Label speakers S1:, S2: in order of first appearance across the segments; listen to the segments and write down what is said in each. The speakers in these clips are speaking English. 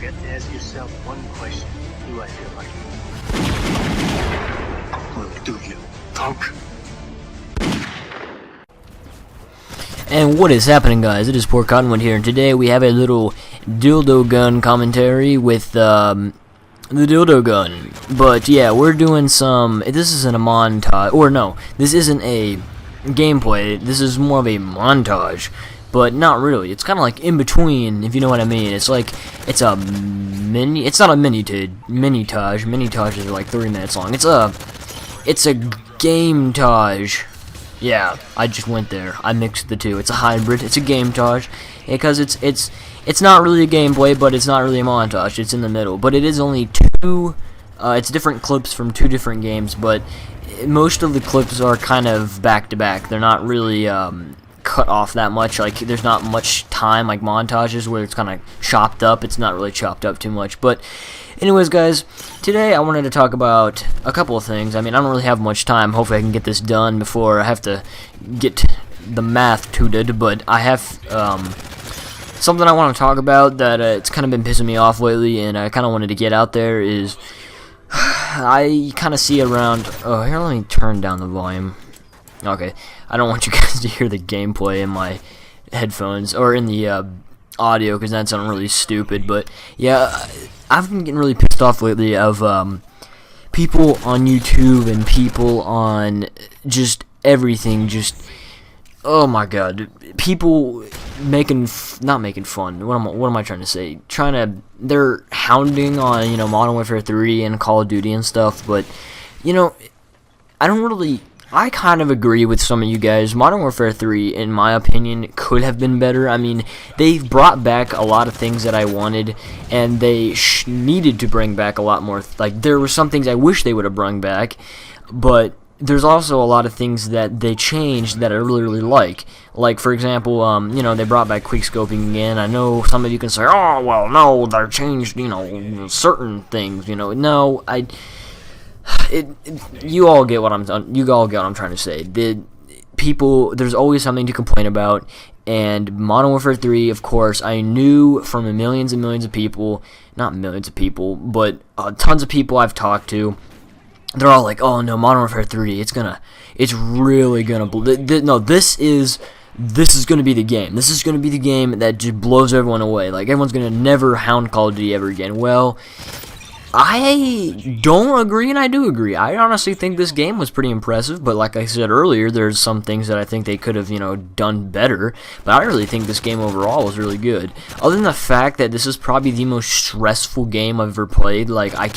S1: You have to ask yourself one question. Do I feel like it? Well, do you talk?
S2: And what is happening, guys? It is PortCottonWood here, and today we have a little dildo gun commentary with the dildo gun. But yeah, we're doing some. This isn't a montage, or no, this isn't a gameplay. This is more of a montage, but not really. It's kind of like in between, if you know what I mean. It's like it's a mini. It's not a mini-tage. Mini-tages are like 3 minutes long. It's a Gametage. Yeah, I just went there. I mixed the two. It's a hybrid. It's a Gametage, because it's not really a gameplay, but it's not really a montage. It's in the middle. But it is only two. It's different clips from 2 different games, but most of the clips are kind of back to back. They're not really cut off that much. Like, there's not much time like montages where it's kind of chopped up. It's not really chopped up too much. But anyways, guys, today I wanted to talk about a couple of things. I mean, I don't really have much time. Hopefully I can get this done before I have to get the math tutored, but I have something I want to talk about that it's kind of been pissing me off lately, and I kind of wanted to get out there is I kind of see around. Oh, here, let me turn down the volume. Okay, I don't want you guys to hear the gameplay in my headphones or in the audio, because that sounds really stupid. But yeah, I've been getting really pissed off lately of people on YouTube and people on just everything. Just, oh my god, people not making fun. What am I trying to say? They're hounding on, Modern Warfare 3 and Call of Duty and stuff. But I kind of agree with some of you guys. Modern Warfare 3, in my opinion, could have been better. I mean, they've brought back a lot of things that I wanted, and they needed to bring back a lot more. Like, there were some things I wish they would have brought back, but there's also a lot of things that they changed that I really, really like. Like, for example, they brought back quickscoping again. I know some of you can say, oh, well, no, they changed, certain things, No, you all get what I'm trying to say. There's always something to complain about, and Modern Warfare 3, of course, I knew from millions and millions of people, not millions of people, but tons of people I've talked to. They're all like, "Oh no, Modern Warfare 3, it's really gonna no, this is gonna be the game. This is gonna be the game that just blows everyone away. Like, everyone's gonna never hound Call of Duty ever again." Well, I don't agree, and I do agree. I honestly think this game was pretty impressive, but like I said earlier, there's some things that I think they could have, done better. But I really think this game overall was really good. Other than the fact that this is probably the most stressful game I've ever played. Like, I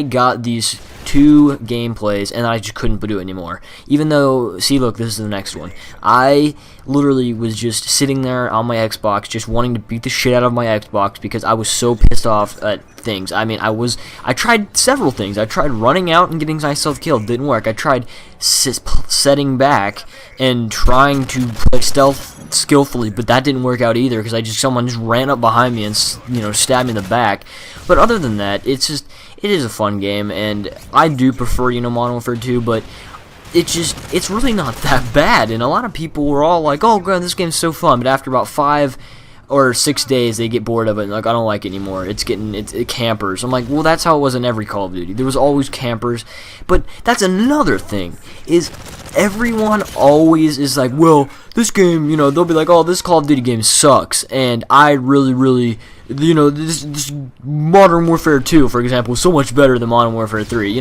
S2: got these 2 gameplays, and I just couldn't do it anymore. Even though, see, look, this is the next one. I literally was just sitting there on my Xbox, just wanting to beat the shit out of my Xbox because I was so pissed off at things. I mean, I tried several things. I tried running out and getting myself killed. Didn't work. I tried setting back and trying to play stealth skillfully, but that didn't work out either because someone just ran up behind me and stabbed me in the back. But other than that, it is a fun game, and I do prefer Modern Warfare 2, but it's really not that bad. And a lot of people were all like, "Oh god, this game's so fun," but after about 5 or 6 days, they get bored of it and like, "I don't like it anymore. It's campers." I'm like, well, that's how it was in every Call of Duty. There was always campers. But that's another thing, is everyone always is like, well, this game, they'll be like, "Oh, this Call of Duty game sucks," and I really this Modern Warfare 2, for example, is so much better than Modern Warfare 3.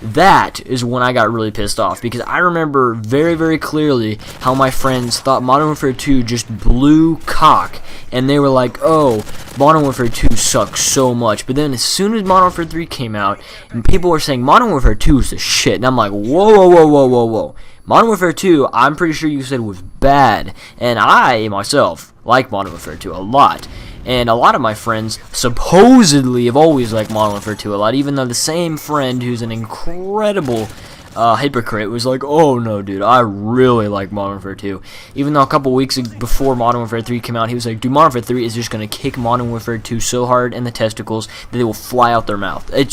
S2: That is when I got really pissed off, because I remember very, very clearly how my friends thought Modern Warfare 2 just blew cock, and they were like, "Oh, Modern Warfare 2 sucks so much." But then as soon as Modern Warfare 3 came out, and people were saying Modern Warfare 2 is the shit, and I'm like, whoa. Modern Warfare 2, I'm pretty sure you said was bad, and I, myself, like Modern Warfare 2 a lot. And a lot of my friends supposedly have always liked Modern Warfare 2 a lot, even though the same friend who's an incredible hypocrite was like, "Oh no, dude, I really like Modern Warfare 2. Even though a couple weeks before Modern Warfare 3 came out, he was like, "Dude, Modern Warfare 3 is just going to kick Modern Warfare 2 so hard in the testicles that they will fly out their mouth." It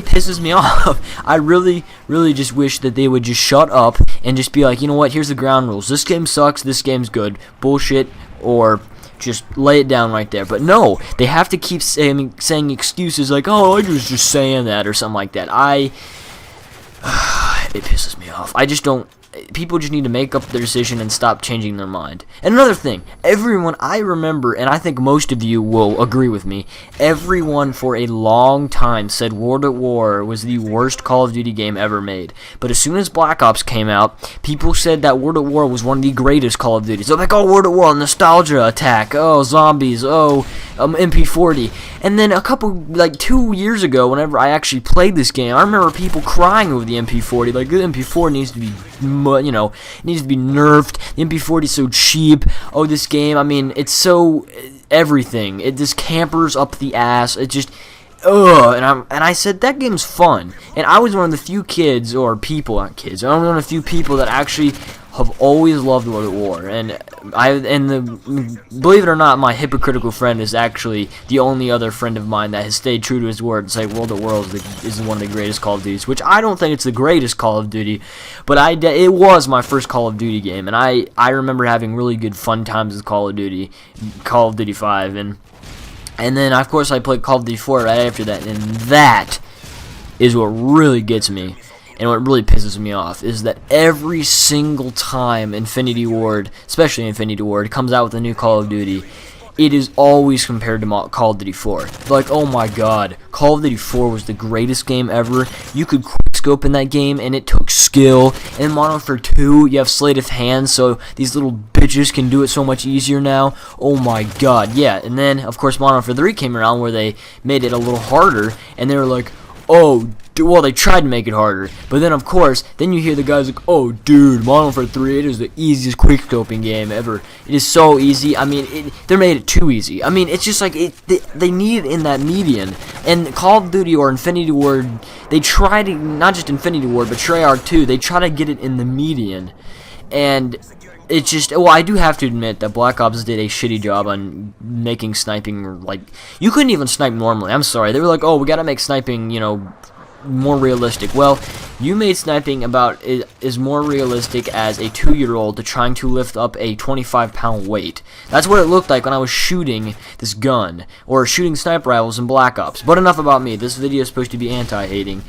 S2: pisses me off. I really just wish that they would just shut up and just be like, "You know what, here's the ground rules. This game sucks, this game's good. Bullshit," or Just lay it down right there. But no, they have to keep saying excuses like, oh, I was just saying that or something like that. It pisses me off. I just don't. People just need to make up their decision and stop changing their mind. And another thing, everyone, I remember, and I think most of you will agree with me, everyone for a long time said World at War was the worst Call of Duty game ever made. But as soon as Black Ops came out, people said that World at War was one of the greatest Call of Duties. They're like, oh, World at War, nostalgia attack, oh, zombies, oh, MP40. And then 2 years ago, whenever I actually played this game, I remember people crying over the MP40, like, the MP4 needs to be, it needs to be nerfed. The MP40 is so cheap. Oh, this game, I mean, it's so everything. It just campers up the ass. It just, and I said that game's fun. And I was one of the few kids or people, not kids. I was one of the few people that actually have always loved World at War, and believe it or not, my hypocritical friend is actually the only other friend of mine that has stayed true to his word and say World at War is one of the greatest Call of Duties, which I don't think it's the greatest Call of Duty, but it was my first Call of Duty game, and I remember having really good fun times with Call of Duty 5, and then of course I played Call of Duty 4 right after that, and that is what really gets me. And what really pisses me off is that every single time Infinity Ward, especially Infinity Ward, comes out with a new Call of Duty, it is always compared to Call of Duty 4. Like, oh my god, Call of Duty 4 was the greatest game ever. You could quickscope in that game, and it took skill. And in Modern Warfare 2, you have sleight of hand, so these little bitches can do it so much easier now. Oh my god, yeah. And then, of course, Modern Warfare 3 came around where they made it a little harder, and they were like, oh, well, they tried to make it harder, but then, of course, then you hear the guys like, oh, dude, Modern Warfare 3, it is the easiest quickscoping game ever. It is so easy. I mean, they made it too easy. I mean, it's just like, they need it in that median, and Call of Duty or Infinity Ward, they try to, not just Infinity Ward, but Treyarch too, they try to get it in the median, and it's just, well, I do have to admit that Black Ops did a shitty job on making sniping, like, you couldn't even snipe normally. I'm sorry. They were like, oh, we gotta make sniping, more realistic. Well, you made sniping about as more realistic as a 2-year-old trying to lift up a 25-pound weight. That's what it looked like when I was shooting this gun, or shooting sniper rifles in Black Ops. But enough about me. This video is supposed to be anti-hating.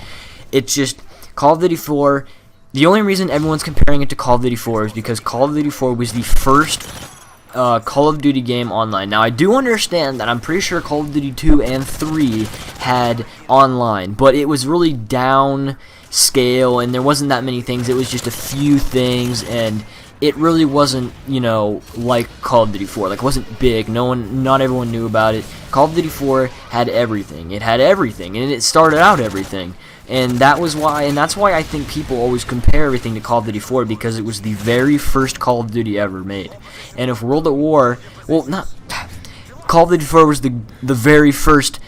S2: It's just, Call of Duty 4, the only reason everyone's comparing it to Call of Duty 4 is because Call of Duty 4 was the first Call of Duty game online. Now, I do understand that I'm pretty sure Call of Duty 2 and 3 had online, but it was really down scale, and there wasn't that many things. It was just a few things, and it really wasn't, like Call of Duty 4. Like, it wasn't big. Not everyone knew about it. Call of Duty 4 had everything. It had everything, and it started out everything. And that's why I think people always compare everything to Call of Duty 4, because it was the very first Call of Duty ever made. And if World at War, Call of Duty 4 was the very first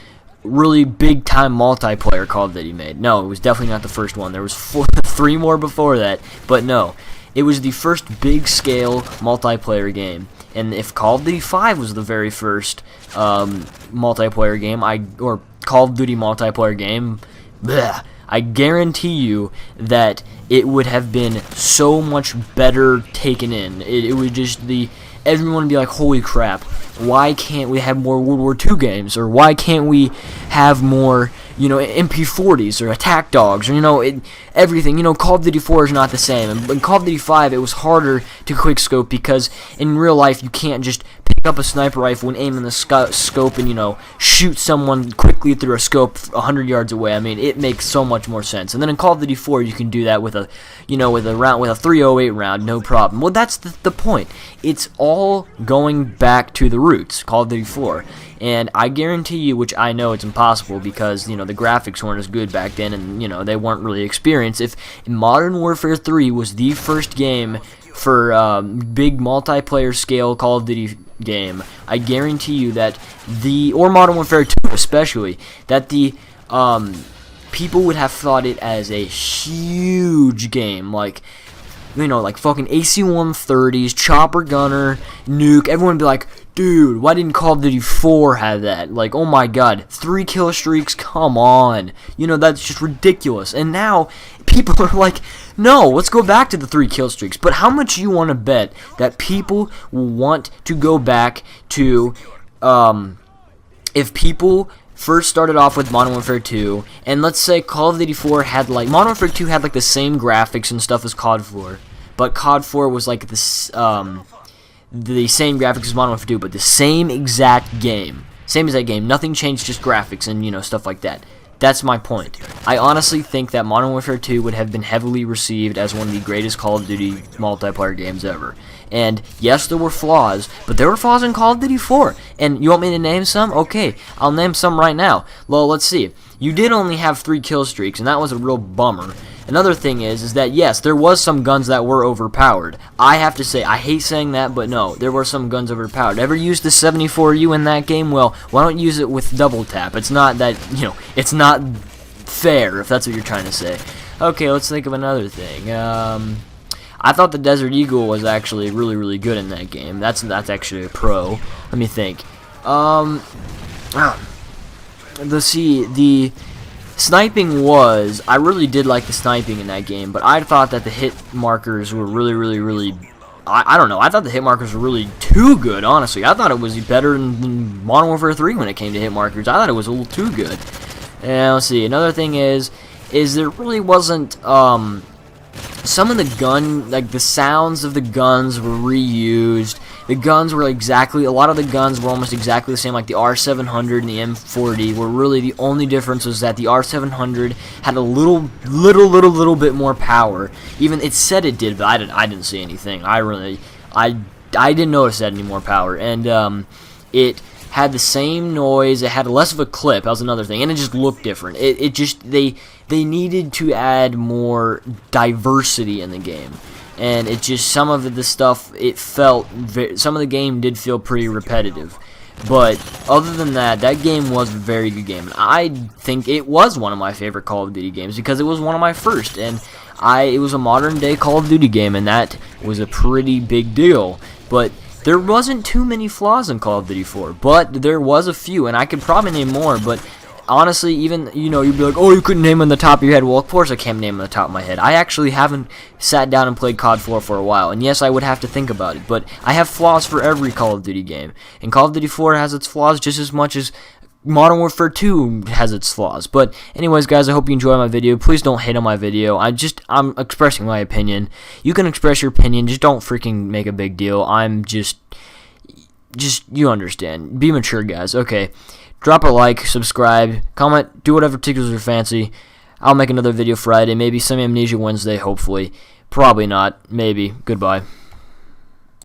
S2: really big time multiplayer Call of Duty made. No, it was definitely not the first one. There was 3 more before that, but no, it was the first big scale multiplayer game. And if Call of Duty 5 was the very first multiplayer game, or Call of Duty multiplayer game, bleh, I guarantee you that it would have been so much better taken in. It would just everyone would be like, holy crap, why can't we have more World War II games? Or why can't we have more, MP40s or attack dogs, or, everything. Call of Duty 4 is not the same. And in Call of Duty 5, it was harder to quickscope because in real life, you can't just pick up a sniper rifle and aim in the scope and, shoot someone quickly through a scope 100 yards away. I mean, it makes so much more sense. And then in Call of Duty 4, you can do that with a 308 round, no problem. Well, that's the point. It's all going back to the roots, Call of Duty 4. And I guarantee you, which I know it's impossible because, the graphics weren't as good back then and, they weren't really experienced. If Modern Warfare 3 was the first game for big multiplayer scale Call of Duty game, I guarantee you that or Modern Warfare 2 especially, that the people would have thought it as a huge game, like fucking AC-130s, chopper gunner, nuke. Everyone would be like, dude, why didn't Call of Duty 4 have that? Like, oh my god, 3 kill streaks, come on. That's just ridiculous. And now, people are like, No, let's go back to the 3 kill streaks. But how much you want to bet that people will want to go back to, if people first started off with Modern Warfare 2, and let's say Call of Duty 4 had like, Modern Warfare 2 had like the same graphics and stuff as COD 4, but COD 4 was like this, the same graphics as Modern Warfare 2, but the same exact game. Same exact game. Nothing changed, just graphics and, you know, stuff like that. That's my point. I honestly think that Modern Warfare 2 would have been heavily received as one of the greatest Call of Duty multiplayer games ever. And yes, there were flaws, but there were flaws in Call of Duty 4. And you want me to name some? Okay, I'll name some right now. Well, let's see. You did only have 3 kill streaks, and that was a real bummer. Another thing is that yes, there was some guns that were overpowered. I have to say, I hate saying that, but no, there were some guns overpowered. Ever used the 74U in that game? Well, why don't you use it with double tap? It's not that, you know, it's not fair, if that's what you're trying to say. Okay, let's think of another thing. I thought the Desert Eagle was actually really, really good in that game. That's actually a pro. Let me think. Let's see, the sniping was, I really did like the sniping in that game, but I thought that the hit markers were really, I don't know, I thought the hit markers were really too good, honestly. I thought it was better than Modern Warfare 3 when it came to hit markers. I thought it was a little too good. And let's see, another thing is there really wasn't, some of the gun, like the sounds of the guns were reused. The guns were exactly, a lot of the guns were almost exactly the same, like the R700 and the M40 were really, the only difference was that the R700 had a little bit more power. Even it said it did, but I didn't see anything. I didn't notice that any more power. And it had the same noise, it had less of a clip, that was another thing, and it just looked different. It just, they needed to add more diversity in the game. And it just, some of the stuff, it felt, some of the game did feel pretty repetitive. But other than that, that game was a very good game. And I think it was one of my favorite Call of Duty games because it was one of my first. And it was a modern day Call of Duty game, and that was a pretty big deal. But there wasn't too many flaws in Call of Duty 4, but there was a few, and I could probably name more, but honestly, even, you know, you'd be like, oh, you couldn't name on the top of your head. Well, of course I can't name on the top of my head. I actually haven't sat down and played COD 4 for a while, and yes, I would have to think about it, but I have flaws for every Call of Duty game, and Call of Duty 4 has its flaws just as much as Modern Warfare 2 has its flaws. But anyways, guys, I hope you enjoyed my video. Please don't hate on my video. I'm expressing my opinion. You can express your opinion, just don't freaking make a big deal. I'm just you understand. Be mature, guys. Okay. Drop a like, subscribe, comment, do whatever tickles your fancy. I'll make another video Friday, maybe some Amnesia Wednesday, hopefully. Probably not. Maybe. Goodbye.